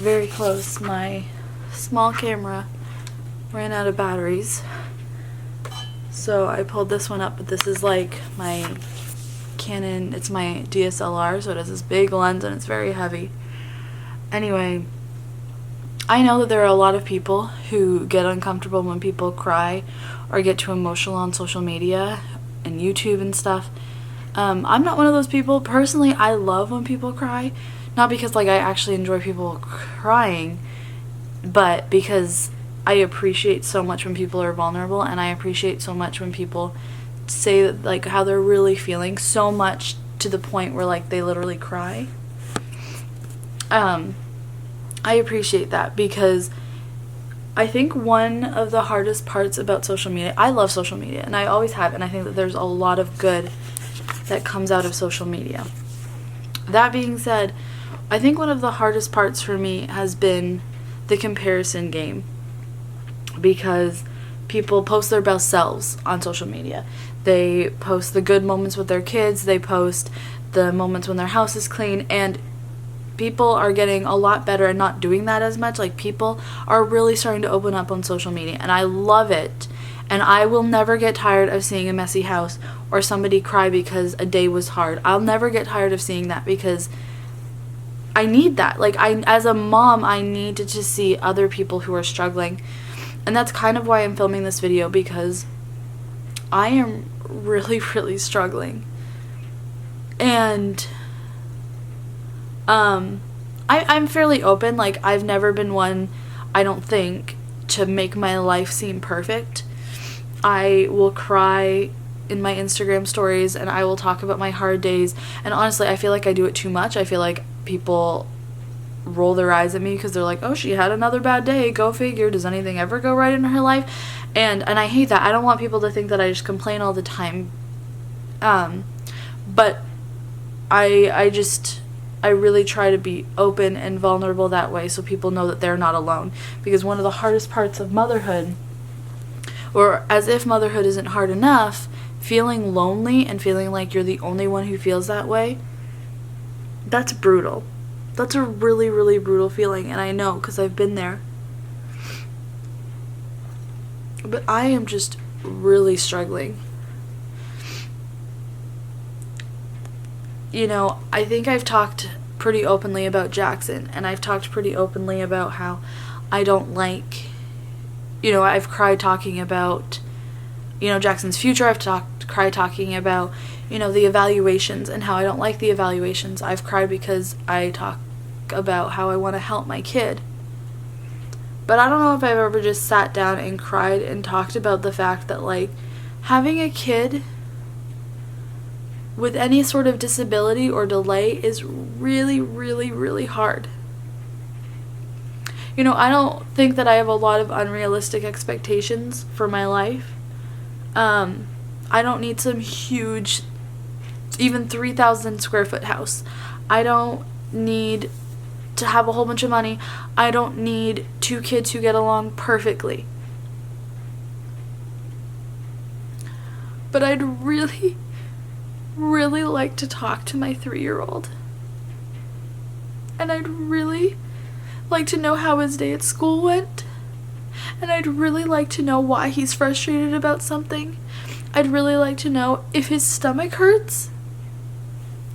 very close. My small camera ran out of batteries, so I pulled this one up, but this is like my Canon, it's my DSLR, so it has this big lens and it's very heavy. Anyway, I know that there are a lot of people who get uncomfortable when people cry or get too emotional on social media and YouTube and stuff. I'm not one of those people. Personally, I love when people cry. Not because like I actually enjoy people crying, but because I appreciate so much when people are vulnerable, and I appreciate so much when people say like how they're really feeling, so much to the point where like they literally cry. I appreciate that because I think one of the hardest parts about social media, I love social media and I always have, and I think that there's a lot of good that comes out of social media. That being said, I think one of the hardest parts for me has been the comparison game, because people post their best selves on social media. They post the good moments with their kids, they post the moments when their house is clean, and people are getting a lot better at not doing that as much. Like, people are really starting to open up on social media, and I love it. And I will never get tired of seeing a messy house or somebody cry because a day was hard. I'll never get tired of seeing that because I need that. Like, as a mom, I need to just see other people who are struggling. And that's kind of why I'm filming this video, because I am really, really struggling. And I'm fairly open. Like, I've never been one, I don't think, to make my life seem perfect. I will cry in my Instagram stories and I will talk about my hard days, and honestly I feel like I do it too much. I feel like people roll their eyes at me because they're like, oh, she had another bad day, go figure, does anything ever go right in her life? And I hate that. I don't want people to think that I just complain all the time. But I really try to be open and vulnerable that way so people know that they're not alone. Because one of the hardest parts of motherhood, or as if motherhood isn't hard enough, feeling lonely and feeling like you're the only one who feels that way, that's brutal. That's a really, really brutal feeling, and I know because I've been there. But I am just really struggling. You know, I think I've talked pretty openly about Jackson, and I've talked pretty openly about how I don't like, you know, I've cried talking about, you know, Jackson's future. I've cried talking about, you know, the evaluations and how I don't like the evaluations. I've cried because I talk about how I want to help my kid. But I don't know if I've ever just sat down and cried and talked about the fact that, like, having a kid with any sort of disability or delay is really, really, really hard. You know, I don't think that I have a lot of unrealistic expectations for my life. I don't need some huge, even 3,000 square foot house. I don't need to have a whole bunch of money. I don't need 2 kids who get along perfectly. But I'd really, really like to talk to my 3-year-old. And I'd really like to know how his day at school went. And I'd really like to know why he's frustrated about something. I'd really like to know if his stomach hurts.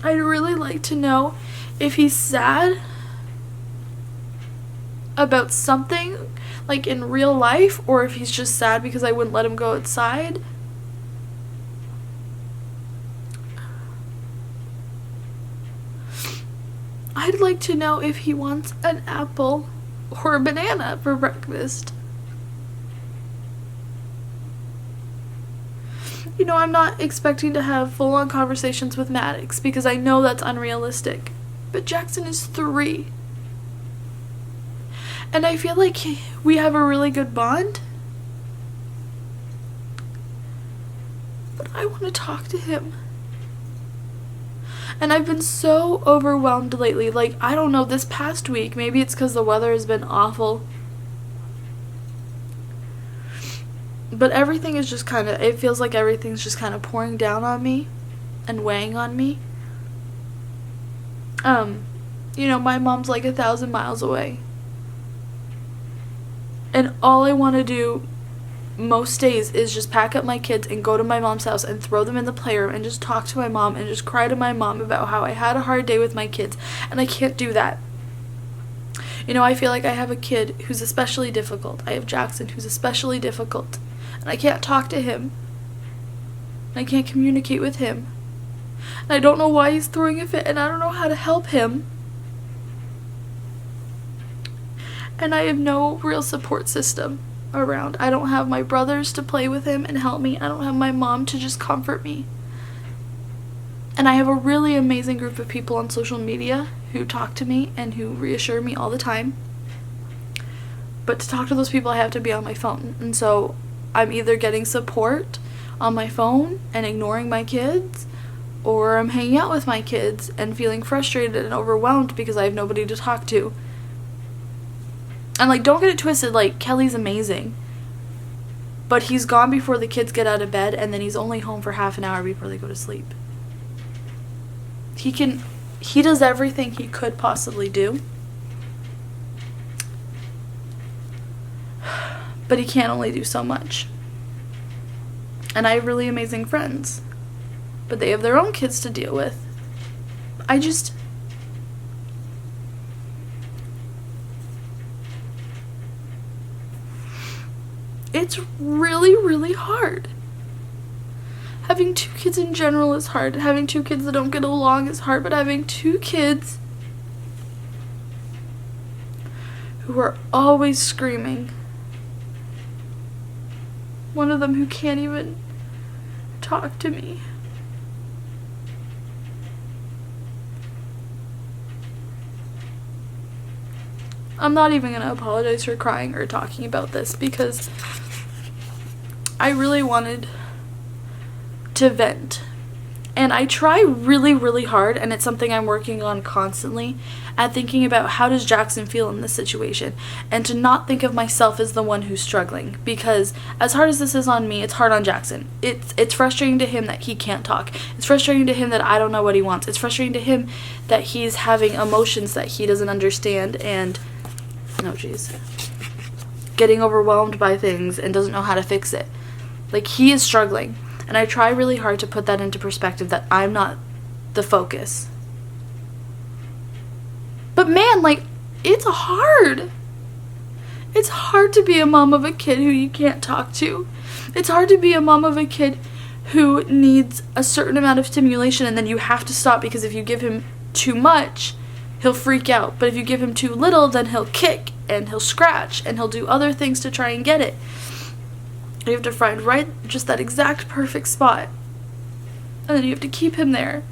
I'd really like to know if he's sad about something, like in real life, or if he's just sad because I wouldn't let him go outside. I'd like to know if he wants an apple or a banana for breakfast. You know, I'm not expecting to have full-on conversations with Maddox because I know that's unrealistic. But Jackson is 3. And I feel like we have a really good bond. But I want to talk to him. And I've been so overwhelmed lately. Like, I don't know, this past week, maybe it's because the weather has been awful. But everything is just kind of, it feels like everything's just kind of pouring down on me and weighing on me. You know, my mom's like 1,000 miles away. And all I want to do most days is just pack up my kids and go to my mom's house and throw them in the playroom and just talk to my mom and just cry to my mom about how I had a hard day with my kids, and I can't do that. You know, I feel like I have a kid who's especially difficult. I have Jackson, who's especially difficult, and I can't talk to him. I can't communicate with him. And I don't know why he's throwing a fit, and I don't know how to help him. And I have no real support system around. I don't have my brothers to play with him and help me. I don't have my mom to just comfort me. And I have a really amazing group of people on social media who talk to me and who reassure me all the time. But to talk to those people, I have to be on my phone. And so I'm either getting support on my phone and ignoring my kids, or I'm hanging out with my kids and feeling frustrated and overwhelmed because I have nobody to talk to. And, like, don't get it twisted, like, Kelly's amazing. But he's gone before the kids get out of bed, and then he's only home for half an hour before they go to sleep. He does everything he could possibly do. But he can only do so much. And I have really amazing friends. But they have their own kids to deal with. It's really, really hard. Having two kids in general is hard. Having two kids that don't get along is hard. But having two kids who are always screaming. One of them who can't even talk to me. I'm not even going to apologize for crying or talking about this because I really wanted to vent. And I try really, really hard, and it's something I'm working on constantly, at thinking about how does Jackson feel in this situation, and to not think of myself as the one who's struggling, because as hard as this is on me, it's hard on Jackson. It's frustrating to him that he can't talk. It's frustrating to him that I don't know what he wants. It's frustrating to him that he's having emotions that he doesn't understand, and getting overwhelmed by things and doesn't know how to fix it. Like, he is struggling. And I try really hard to put that into perspective, that I'm not the focus. But man, like, it's hard. It's hard to be a mom of a kid who you can't talk to. It's hard to be a mom of a kid who needs a certain amount of stimulation, and then you have to stop, because if you give him too much, he'll freak out. But if you give him too little, then he'll kick and he'll scratch and he'll do other things to try and get it. You have to find just that exact perfect spot. And then you have to keep him there.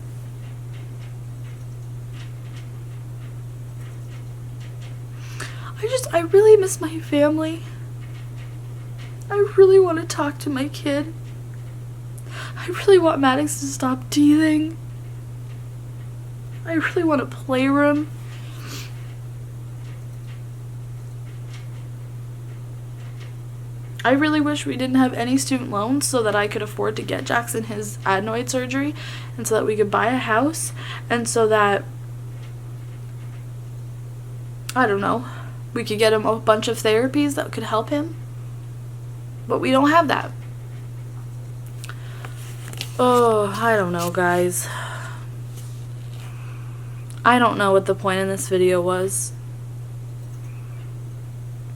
I really miss my family. I really want to talk to my kid. I really want Maddox to stop teething. I really want a playroom. I really wish we didn't have any student loans so that I could afford to get Jackson his adenoid surgery, and so that we could buy a house, and so that, I don't know, we could get him a bunch of therapies that could help him. But we don't have that. Oh, I don't know, guys. I don't know what the point in this video was.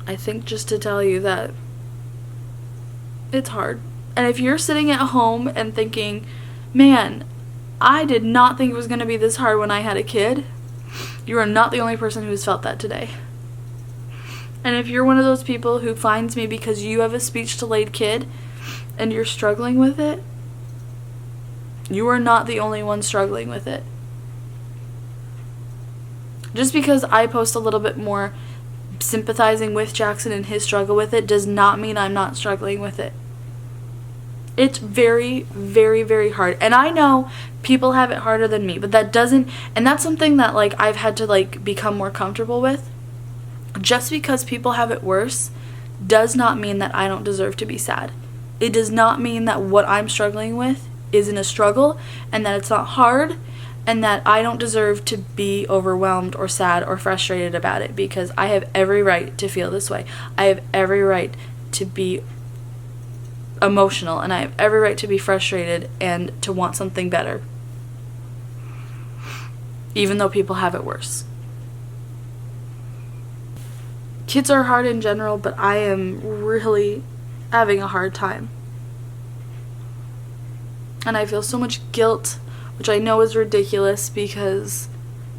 I think just to tell you that it's hard. And if you're sitting at home and thinking, man, I did not think it was going to be this hard when I had a kid, you are not the only person who's felt that today. And if you're one of those people who finds me because you have a speech-delayed kid and you're struggling with it, you are not the only one struggling with it. Just because I post a little bit more sympathizing with Jackson and his struggle with it does not mean I'm not struggling with it. It's very, very, very hard. And I know people have it harder than me, but that doesn't, and that's something that, like, I've had to, like, become more comfortable with. Just because people have it worse does not mean that I don't deserve to be sad. It does not mean that what I'm struggling with isn't a struggle and that it's not hard and that I don't deserve to be overwhelmed or sad or frustrated about it, because I have every right to feel this way. I have every right to be emotional, and I have every right to be frustrated and to want something better, even though people have it worse. Kids are hard in general, but I am really having a hard time. And I feel so much guilt, which I know is ridiculous, because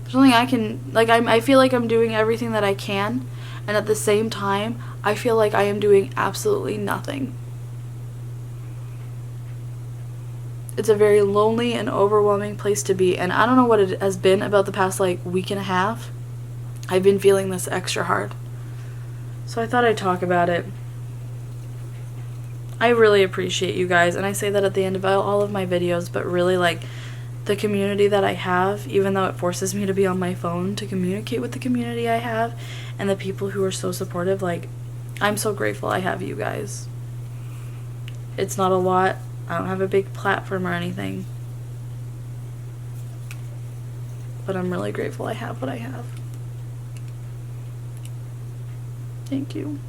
there's nothing I can, like, I feel like I'm doing everything that I can, and at the same time, I feel like I am doing absolutely nothing. It's a very lonely and overwhelming place to be, and I don't know what it has been about the past, like, week and a half. I've been feeling this extra hard. So I thought I'd talk about it. I really appreciate you guys, and I say that at the end of all of my videos, but really, like, the community that I have, even though it forces me to be on my phone to communicate with the community I have, and the people who are so supportive, like, I'm so grateful I have you guys. It's not a lot. I don't have a big platform or anything, but I'm really grateful I have what I have. Thank you.